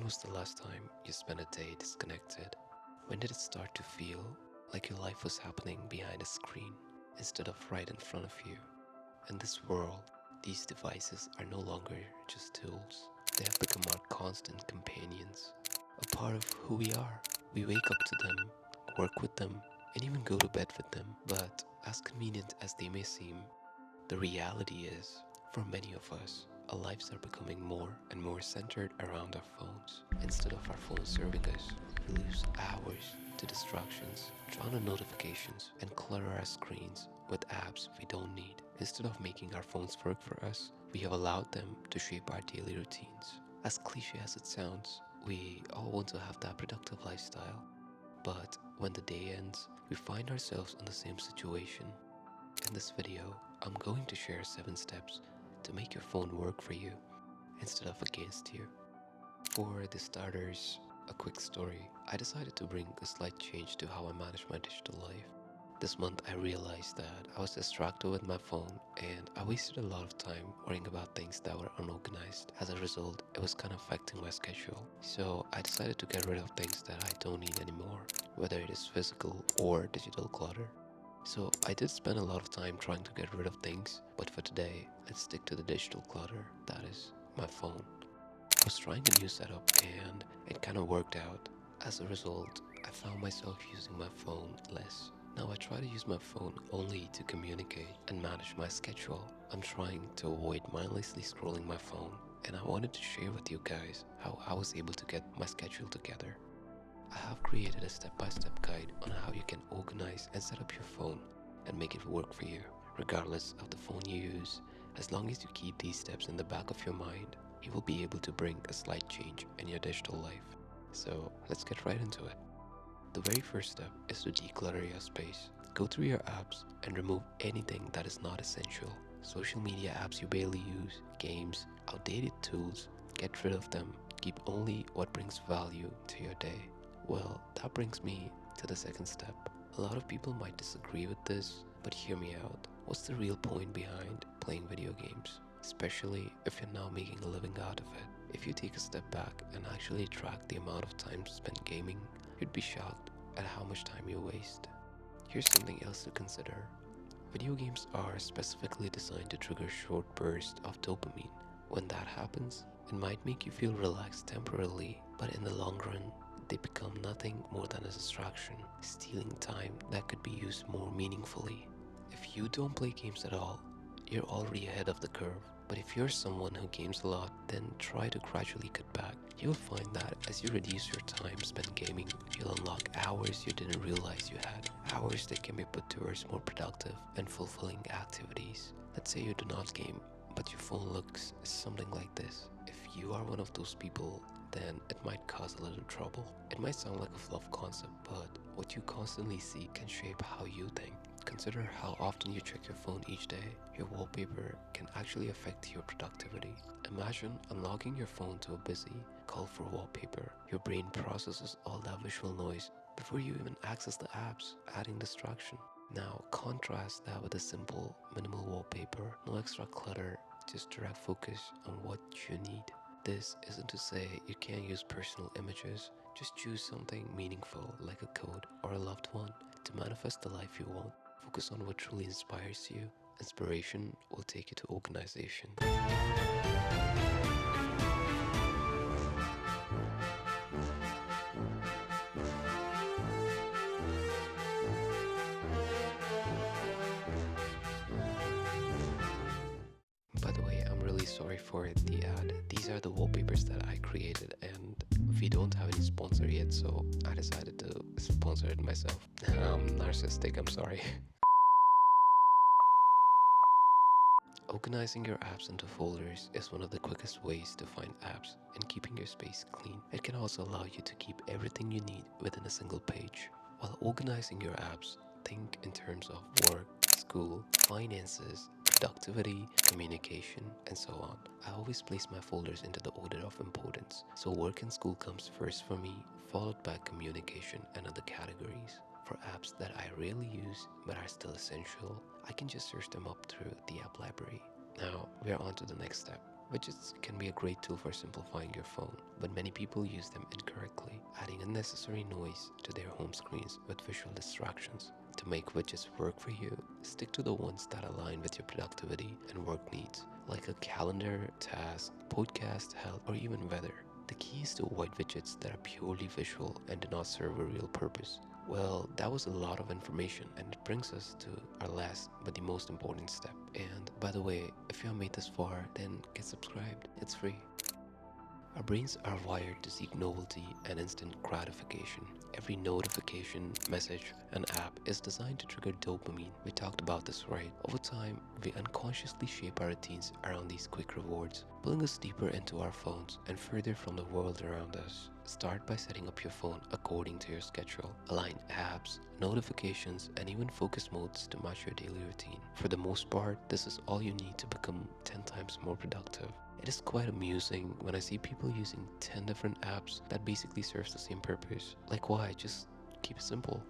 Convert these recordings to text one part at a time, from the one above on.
was the last time you spent a day disconnected? When did it start to feel like your life was happening behind a screen instead of right in front of you? In this world, these devices are no longer just tools. They have become our constant companions, a part of who we are. We wake up to them, work with them, and even go to bed with them. But as convenient as they may seem, the reality is, for many of us, our lives are becoming more and more centered around our phones. Instead of our phones serving us, we lose hours to distractions, drown in notifications, and clutter our screens with apps we don't need. Instead of making our phones work for us, we have allowed them to shape our daily routines. As cliche as it sounds, we all want to have that productive lifestyle. But when the day ends, we find ourselves in the same situation. In this video, I'm going to share 7 steps to make your phone work for you instead of against you. For the starters, a quick story. I decided to bring a slight change to how I manage my digital life. This month I realized that I was distracted with my phone and I wasted a lot of time worrying about things that were unorganized. As a result, it was kind of affecting my schedule. So I decided to get rid of things that I don't need anymore, whether it is physical or digital clutter. So I did spend a lot of time trying to get rid of things, but for today, let's stick to the digital clutter, that is, my phone. I was trying a new setup and it kind of worked out. As a result, I found myself using my phone less. Now I try to use my phone only to communicate and manage my schedule. I'm trying to avoid mindlessly scrolling my phone, and I wanted to share with you guys how I was able to get my schedule together. I have created a step-by-step guide on how you can organize and set up your phone and make it work for you, regardless of the phone you use. As long as you keep these steps in the back of your mind, you will be able to bring a slight change in your digital life. So let's get right into it. The very first step is to declutter your space. Go through your apps and remove anything that is not essential. Social media apps you barely use, games, outdated tools, get rid of them. Keep only what brings value to your day. Well, that brings me to the second step. A lot of people might disagree with this, but hear me out. What's the real point behind playing video games? Especially if you're now making a living out of it. If you take a step back and actually track the amount of time spent gaming, you'd be shocked at how much time you waste. Here's something else to consider. Video games are specifically designed to trigger short bursts of dopamine. When that happens, it might make you feel relaxed temporarily, but in the long run, they become nothing more than a distraction, stealing time that could be used more meaningfully. If you don't play games at all, you're already ahead of the curve. But if you're someone who games a lot, then try to gradually cut back. You'll find that as you reduce your time spent gaming, you'll unlock hours you didn't realize you had. Hours that can be put towards more productive and fulfilling activities. Let's say you do not game, but your phone looks something like this. If you are one of those people, then it might cause a little trouble. It might sound like a fluff concept, but what you constantly see can shape how you think. Consider how often you check your phone each day. Your wallpaper can actually affect your productivity. Imagine unlocking your phone to a busy, colorful wallpaper. Your brain processes all that visual noise before you even access the apps, adding distraction. Now contrast that with a simple, minimal wallpaper, no extra clutter, just direct focus on what you need. This isn't to say you can't use personal images, just choose something meaningful like a code or a loved one to manifest the life you want. Focus on what truly inspires you. Inspiration will take you to organization. By the way, I'm really sorry for the ad. These are the wallpapers that I created and we don't have any sponsor yet, so I decided to sponsor it myself. Narcissistic, I'm sorry. Organizing your apps into folders is one of the quickest ways to find apps and keeping your space clean. It can also allow you to keep everything you need within a single page. While organizing your apps, think in terms of work, school, finances, productivity, communication, and so on. I always place my folders into the order of importance, so work and school comes first for me, followed by communication and other categories. For apps that I rarely use but are still essential, I can just search them up through the app library. Now, we are on to the next step. Widgets can be a great tool for simplifying your phone, but many people use them incorrectly, adding unnecessary noise to their home screens with visual distractions. To make widgets work for you, stick to the ones that align with your productivity and work needs, like a calendar, task, podcast, health, or even weather. The key is to avoid widgets that are purely visual and do not serve a real purpose. Well, that was a lot of information, and it brings us to our last but the most important step. And by the way, if you have made this far, then get subscribed. It's free. Our brains are wired to seek novelty and instant gratification. Every notification, message, and app is designed to trigger dopamine. We talked about this, right? Over time, we unconsciously shape our routines around these quick rewards, pulling us deeper into our phones and further from the world around us. Start by setting up your phone according to your schedule. Align apps, notifications, and even focus modes to match your daily routine. For the most part, this is all you need to become 10 times more productive. It is quite amusing when I see people using 10 different apps that basically serves the same purpose. Like why? Just keep it simple.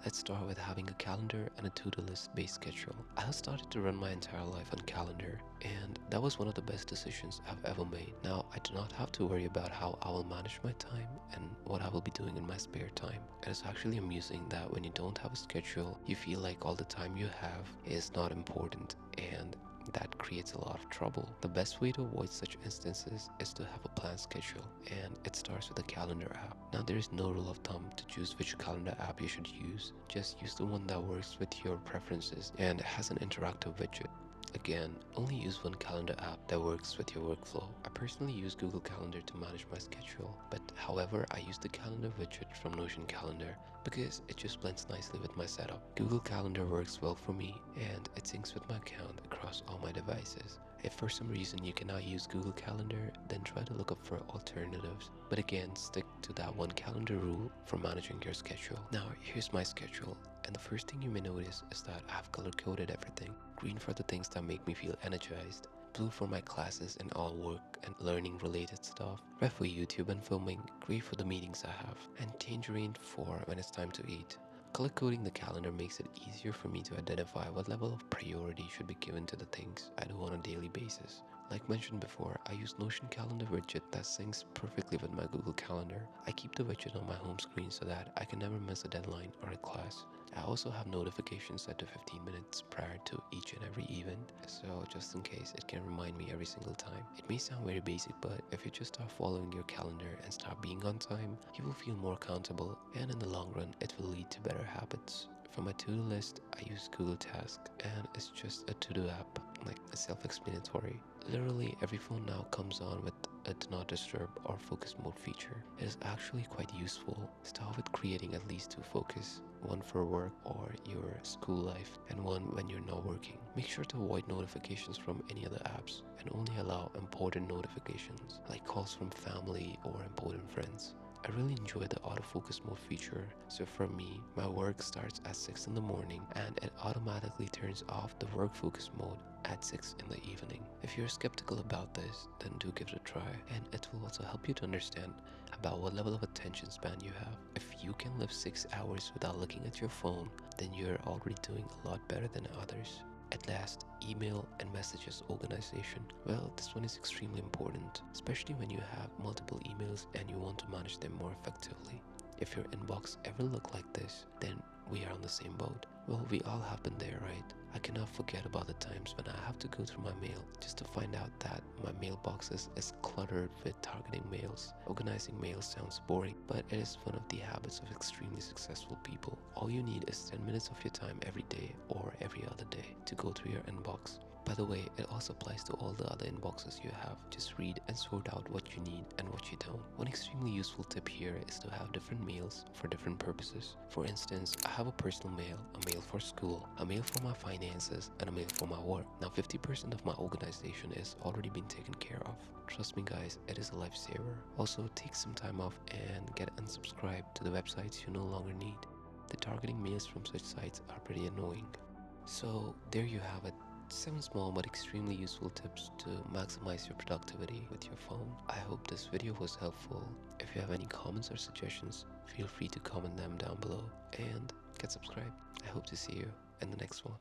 Let's start with having a calendar and a to-do list based schedule. I have started to run my entire life on calendar, and that was one of the best decisions I've ever made. Now, I do not have to worry about how I will manage my time and what I will be doing in my spare time. It is actually amusing that when you don't have a schedule, you feel like all the time you have is not important, and that creates a lot of trouble. The best way to avoid such instances is to have a planned schedule, and it starts with a calendar app. Now, there is no rule of thumb to choose which calendar app you should use. Just use the one that works with your preferences and has an interactive widget. Again, only use one calendar app that works with your workflow. I personally use Google Calendar to manage my schedule, but however, I use the calendar widget from Notion Calendar because it just blends nicely with my setup. Google Calendar works well for me and it syncs with my account across all my devices. If for some reason you cannot use Google Calendar, then try to look up for alternatives. But again, stick to that one calendar rule for managing your schedule. Now, here's my schedule. And the first thing you may notice is that I've color-coded everything. Green for the things that make me feel energized, blue for my classes and all work and learning related stuff, red for YouTube and filming, gray for the meetings I have, and tangerine for when it's time to eat. Color coding the calendar makes it easier for me to identify what level of priority should be given to the things I do on a daily basis. Like mentioned before, I use Notion Calendar widget that syncs perfectly with my Google Calendar. I keep the widget on my home screen so that I can never miss a deadline or a class. I also have notifications set to 15 minutes prior to each and every event, so just in case it can remind me every single time. It may sound very basic, but if you just start following your calendar and start being on time, you will feel more accountable, and in the long run, it will lead to better habits. For my to-do list, I use Google Task, and it's just a to-do app, like self-explanatory. Literally every phone now comes on with a do not disturb or focus mode feature. It is actually quite useful. Start with creating at least 2 focus, one for work or your school life and one when you're not working. Make sure to avoid notifications from any other apps and only allow important notifications like calls from family or important friends. I really enjoy the autofocus mode feature, so for me, my work starts at 6 in the morning and it automatically turns off the work focus mode at 6 in the evening. If you're skeptical about this, then do give it a try, and it will also help you to understand about what level of attention span you have. If you can live 6 hours without looking at your phone, then you're already doing a lot better than others. At last, email and messages organization. Well, this one is extremely important, especially when you have multiple emails and you want to manage them more effectively. If your inbox ever looked like this, then we are on the same boat. Well, we all have been there, right? I cannot forget about the times when I have to go through my mail just to find out that my mailbox is cluttered with targeting mails. Organizing mail sounds boring, but it is one of the habits of extremely successful people. All you need is 10 minutes of your time every day or every other day to go through your inbox. By the way, it also applies to all the other inboxes you have. Just read and sort out what you need and what you don't. One extremely useful tip here is to have different mails for different purposes. For instance, I have a personal mail, a mail for school, a mail for my finances, and a mail for my work. Now 50% of my organization is already been taken care of. Trust me guys, it is a lifesaver. Also, take some time off and get unsubscribed to the websites you no longer need. The targeting mails from such sites are pretty annoying. So there you have it. 7 small but extremely useful tips to maximize your productivity with your phone. I hope this video was helpful. If you have any comments or suggestions, feel free to comment them down below and get subscribed. I hope to see you in the next one.